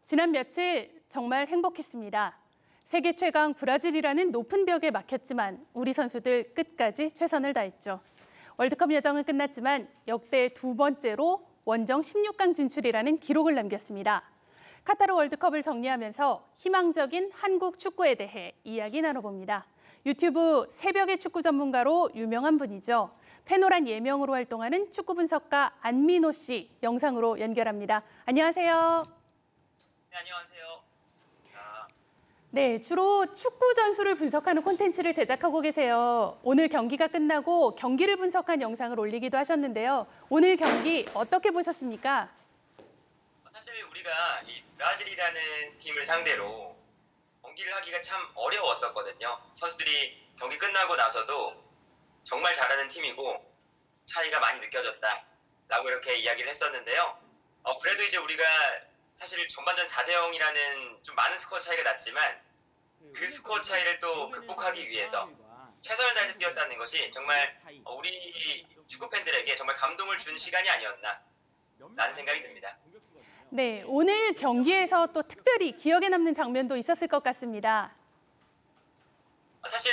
지난 며칠 정말 행복했습니다. 세계 최강 브라질이라는 높은 벽에 막혔지만 우리 선수들 끝까지 최선을 다했죠. 월드컵 여정은 끝났지만 역대 두 번째로 원정 16강 진출이라는 기록을 남겼습니다. 카타르 월드컵을 정리하면서 희망적인 한국 축구에 대해 이야기 나눠봅니다. 유튜브 새벽의 축구 전문가로 유명한 분이죠. 페노란 예명으로 활동하는 축구 분석가 안민호 씨 영상으로 연결합니다. 안녕하세요. 네, 안녕하세요. 네, 주로 축구 전술을 분석하는 콘텐츠를 제작하고 계세요. 오늘 경기가 끝나고 경기를 분석한 영상을 올리기도 하셨는데요. 오늘 경기 어떻게 보셨습니까? 사실 우리가 이 브라질이라는 팀을 상대로 경기를 하기가 참 어려웠었거든요. 선수들이 경기 끝나고 나서도 정말 잘하는 팀이고 차이가 많이 느껴졌다라고 이렇게 이야기를 했었는데요. 그래도 이제 우리가 사실 전반전 4대 0이라는 좀 많은 스코어 차이가 났지만 그 스코어 차이를 또 극복하기 위해서 최선을 다해서 뛰었다는 것이 정말 우리 축구 팬들에게 정말 감동을 준 시간이 아니었나라는 생각이 듭니다. 네, 오늘 경기에서 또 특별히 기억에 남는 장면도 있었을 것 같습니다. 사실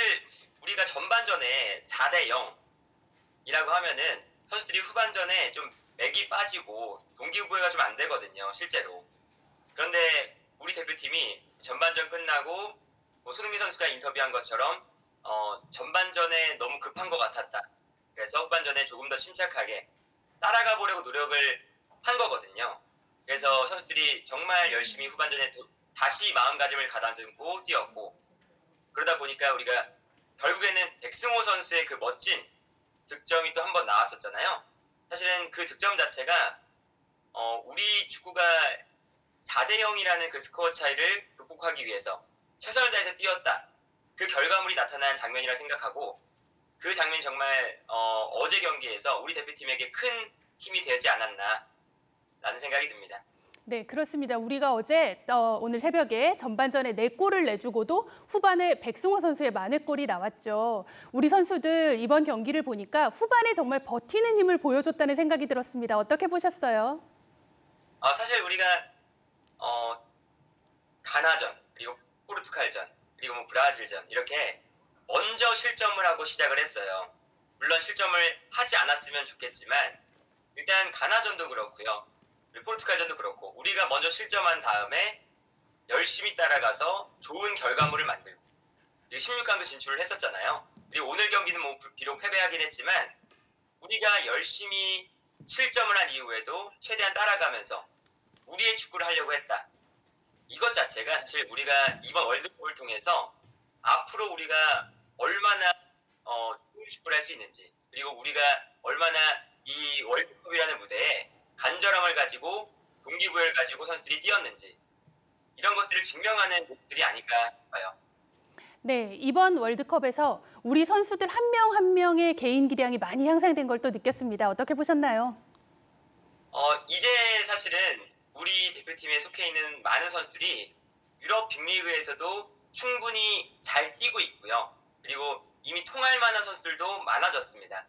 우리가 전반전에 4대 0이라고 하면은 선수들이 후반전에 좀 맥이 빠지고 동기부여가 좀 안 되거든요, 실제로. 그런데 우리 대표팀이 전반전 끝나고 손흥민 선수가 인터뷰한 것처럼 전반전에 너무 급한 것 같았다. 그래서 후반전에 조금 더 침착하게 따라가 보려고 노력을 한 거거든요. 그래서 선수들이 정말 열심히 후반전에 다시 마음가짐을 가다듬고 뛰었고, 그러다 보니까 우리가 결국에는 백승호 선수의 그 멋진 득점이 또 한 번 나왔었잖아요. 사실은 그 득점 자체가 우리 축구가 4대 0이라는 그 스코어 차이를 극복하기 위해서 최선을 다해서 뛰었다. 그 결과물이 나타난 장면이라 생각하고, 그 장면이 정말 어제 경기에서 우리 대표팀에게 큰 힘이 되지 않았나라는 생각이 듭니다. 네, 그렇습니다. 우리가 어제 오늘 새벽에 전반전에 4골을 내주고도 후반에 백승호 선수의 만회골이 나왔죠. 우리 선수들 이번 경기를 보니까 후반에 정말 버티는 힘을 보여줬다는 생각이 들었습니다. 어떻게 보셨어요? 사실 우리가 가나전, 그리고 포르투갈전, 그리고 브라질전 이렇게 먼저 실점을 하고 시작을 했어요. 물론 실점을 하지 않았으면 좋겠지만 일단 가나전도 그렇고요. 포르투갈전도 그렇고 우리가 먼저 실점한 다음에 열심히 따라가서 좋은 결과물을 만들고 16강도 진출을 했었잖아요. 그리고 오늘 경기는 비록 패배하긴 했지만 우리가 열심히 실점을 한 이후에도 최대한 따라가면서 우리의 축구를 하려고 했다. 이것 자체가 사실 우리가 이번 월드컵을 통해서 앞으로 우리가 얼마나 좋은 축구를 할 수 있는지, 그리고 우리가 얼마나 이 월드컵이라는 무대에 간절함을 가지고 동기부여를 가지고 선수들이 뛰었는지, 이런 것들을 증명하는 모습들이 아닐까 싶어요. 네, 이번 월드컵에서 우리 선수들 한 명 한 명의 개인 기량이 많이 향상된 걸 또 느꼈습니다. 어떻게 보셨나요? 이제 사실은 우리 대표팀에 속해 있는 많은 선수들이 유럽 빅리그에서도 충분히 잘 뛰고 있고요. 그리고 이미 통할 만한 선수들도 많아졌습니다.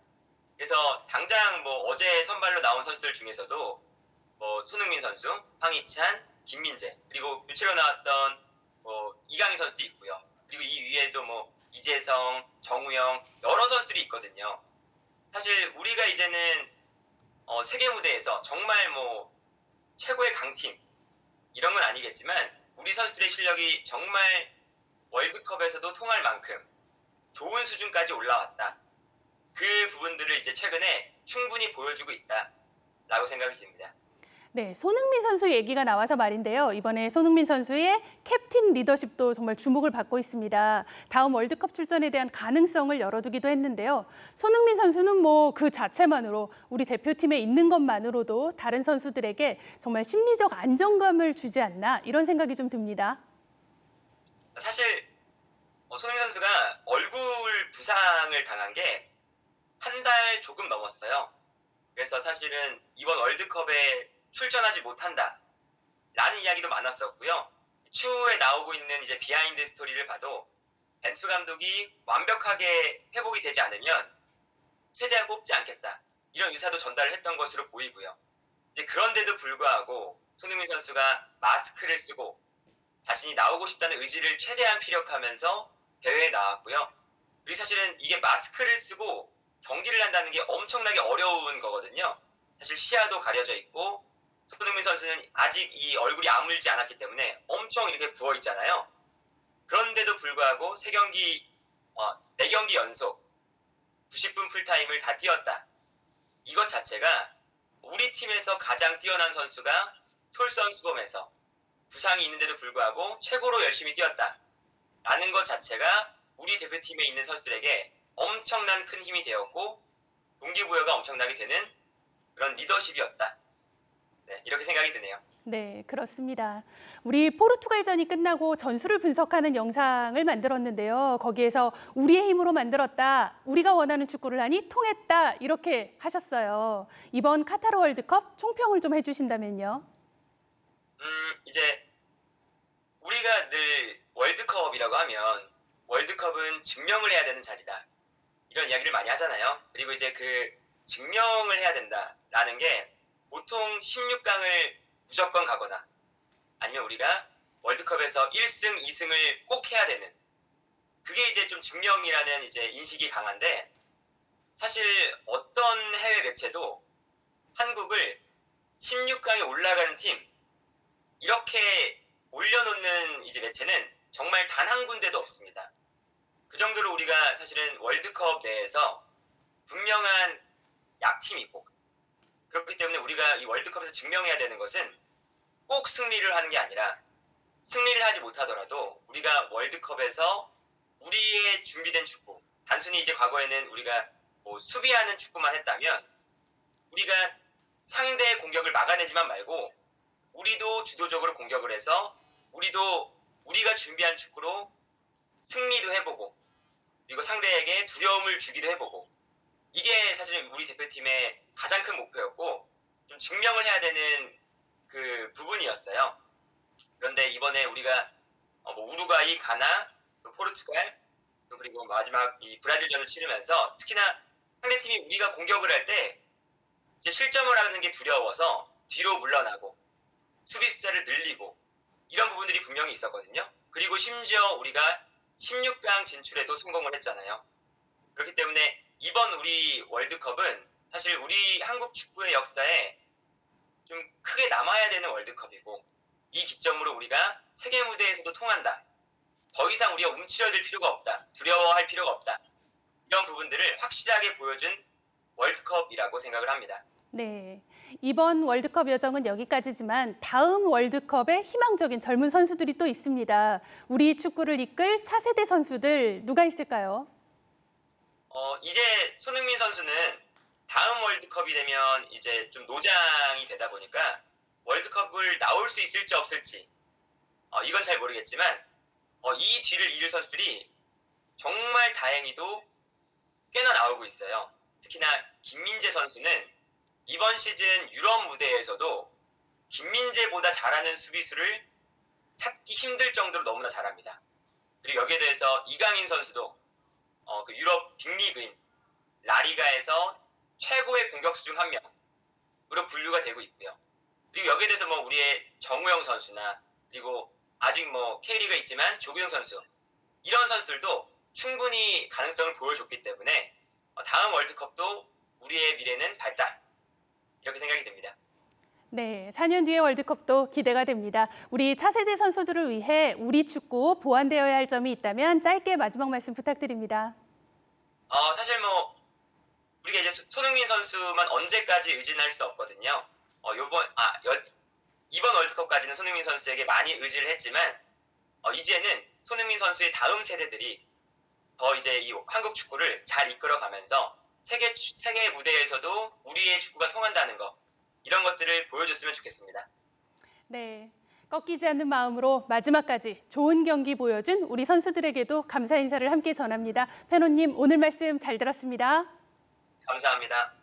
그래서 당장 어제 선발로 나온 선수들 중에서도 손흥민 선수, 황희찬, 김민재, 그리고 교체로 나왔던 이강인 선수도 있고요. 그리고 이 위에도 이재성, 정우영 여러 선수들이 있거든요. 사실 우리가 이제는 세계 무대에서 정말 최고의 강팀 이런 건 아니겠지만 우리 선수들의 실력이 정말 월드컵에서도 통할 만큼 좋은 수준까지 올라왔다. 그 부분들을 이제 최근에 충분히 보여주고 있다라고 생각이 듭니다. 네, 손흥민 선수 얘기가 나와서 말인데요. 이번에 손흥민 선수의 캡틴 리더십도 정말 주목을 받고 있습니다. 다음 월드컵 출전에 대한 가능성을 열어두기도 했는데요. 손흥민 선수는 그 자체만으로 우리 대표팀에 있는 것만으로도 다른 선수들에게 정말 심리적 안정감을 주지 않나 이런 생각이 좀 듭니다. 사실 손흥민 선수가 얼굴 부상을 당한 게 한 달 조금 넘었어요. 그래서 사실은 이번 월드컵에 출전하지 못한다 라는 이야기도 많았었고요. 추후에 나오고 있는 이제 비하인드 스토리를 봐도 벤투 감독이 완벽하게 회복이 되지 않으면 최대한 뽑지 않겠다 이런 의사도 전달을 했던 것으로 보이고요. 이제 그런데도 불구하고 손흥민 선수가 마스크를 쓰고 자신이 나오고 싶다는 의지를 최대한 피력하면서 대회에 나왔고요. 그리고 사실은 이게 마스크를 쓰고 경기를 한다는 게 엄청나게 어려운 거거든요. 사실 시야도 가려져 있고 손흥민 선수는 아직 이 얼굴이 아물지 않았기 때문에 엄청 이렇게 부어 있잖아요. 그런데도 불구하고 4경기 연속 90분 풀타임을 다 뛰었다. 이것 자체가 우리 팀에서 가장 뛰어난 선수가 솔선수범해서 부상이 있는데도 불구하고 최고로 열심히 뛰었다. 라는 것 자체가 우리 대표팀에 있는 선수들에게 엄청난 큰 힘이 되었고 동기부여가 엄청나게 되는 그런 리더십이었다. 네, 이렇게 생각이 드네요. 네, 그렇습니다. 우리 포르투갈전이 끝나고 전술을 분석하는 영상을 만들었는데요. 거기에서 우리의 힘으로 만들었다, 우리가 원하는 축구를 하니 통했다, 이렇게 하셨어요. 이번 카타르 월드컵 총평을 좀 해주신다면요. 이제 우리가 늘 월드컵이라고 하면 월드컵은 증명을 해야 되는 자리다. 이런 이야기를 많이 하잖아요. 그리고 이제 그 증명을 해야 된다라는 게 보통 16강을 무조건 가거나 아니면 우리가 월드컵에서 1승, 2승을 꼭 해야 되는 그게 이제 좀 증명이라는 이제 인식이 강한데 사실 어떤 해외 매체도 한국을 16강에 올라가는 팀 이렇게 올려놓는 이제 매체는 정말 단 한 군데도 없습니다. 그 정도로 우리가 사실은 월드컵 내에서 분명한 약팀이고 그렇기 때문에 우리가 이 월드컵에서 증명해야 되는 것은 꼭 승리를 하는 게 아니라 승리를 하지 못하더라도 우리가 월드컵에서 우리의 준비된 축구, 단순히 이제 과거에는 우리가 뭐 수비하는 축구만 했다면 우리가 상대의 공격을 막아내지만 말고 우리도 주도적으로 공격을 해서 우리가 준비한 축구로 승리도 해보고 그리고 상대에게 두려움을 주기도 해보고 이게 사실 우리 대표팀의 가장 큰 목표였고 좀 증명을 해야 되는 그 부분이었어요. 그런데 이번에 우리가 뭐 우루과이, 가나, 또 포르투갈, 또 그리고 마지막 이 브라질전을 치르면서 특히나 상대팀이 우리가 공격을 할 때 이제 실점을 하는 게 두려워서 뒤로 물러나고 수비 숫자를 늘리고 이런 부분들이 분명히 있었거든요. 그리고 심지어 우리가 16강 진출에도 성공을 했잖아요. 그렇기 때문에 이번 우리 월드컵은 사실 우리 한국 축구의 역사에 좀 크게 남아야 되는 월드컵이고 이 기점으로 우리가 세계 무대에서도 통한다. 더 이상 우리가 움츠러들 필요가 없다. 두려워할 필요가 없다. 이런 부분들을 확실하게 보여준 월드컵이라고 생각을 합니다. 네, 이번 월드컵 여정은 여기까지지만 다음 월드컵에 희망적인 젊은 선수들이 또 있습니다. 우리 축구를 이끌 차세대 선수들 누가 있을까요? 이제 손흥민 선수는 다음 월드컵이 되면 이제 좀 노장이 되다 보니까 월드컵을 나올 수 있을지 없을지 이건 잘 모르겠지만 이 뒤를 이을 선수들이 정말 다행히도 꽤나 나오고 있어요. 특히나 김민재 선수는 이번 시즌 유럽 무대에서도 김민재보다 잘하는 수비수를 찾기 힘들 정도로 너무나 잘합니다. 그리고 여기에 대해서 이강인 선수도 그 유럽 빅리그인 라리가에서 최고의 공격수 중 한 명으로 분류가 되고 있고요. 그리고 여기에 대해서 뭐 우리의 정우영 선수나 그리고 아직 뭐 K리그에 있지만 조규성 선수 이런 선수들도 충분히 가능성을 보여줬기 때문에 다음 월드컵도 우리의 미래는 밝다. 이렇게 생각이 듭니다. 네, 4년 뒤의 월드컵도 기대가 됩니다. 우리 차세대 선수들을 위해 우리 축구 보완되어야 할 점이 있다면 짧게 마지막 말씀 부탁드립니다. 사실 뭐 우리가 이제 손흥민 선수만 언제까지 의지할 수 없거든요. 이번 월드컵까지는 손흥민 선수에게 많이 의지를 했지만 이제는 손흥민 선수의 다음 세대들이 더 이제 이 한국 축구를 잘 이끌어가면서 세계 무대에서도 우리의 축구가 통한다는 거 이런 것들을 보여줬으면 좋겠습니다. 네, 꺾이지 않는 마음으로 마지막까지 좋은 경기 보여준 우리 선수들에게도 감사 인사를 함께 전합니다. 페노님 오늘 말씀 잘 들었습니다. 감사합니다.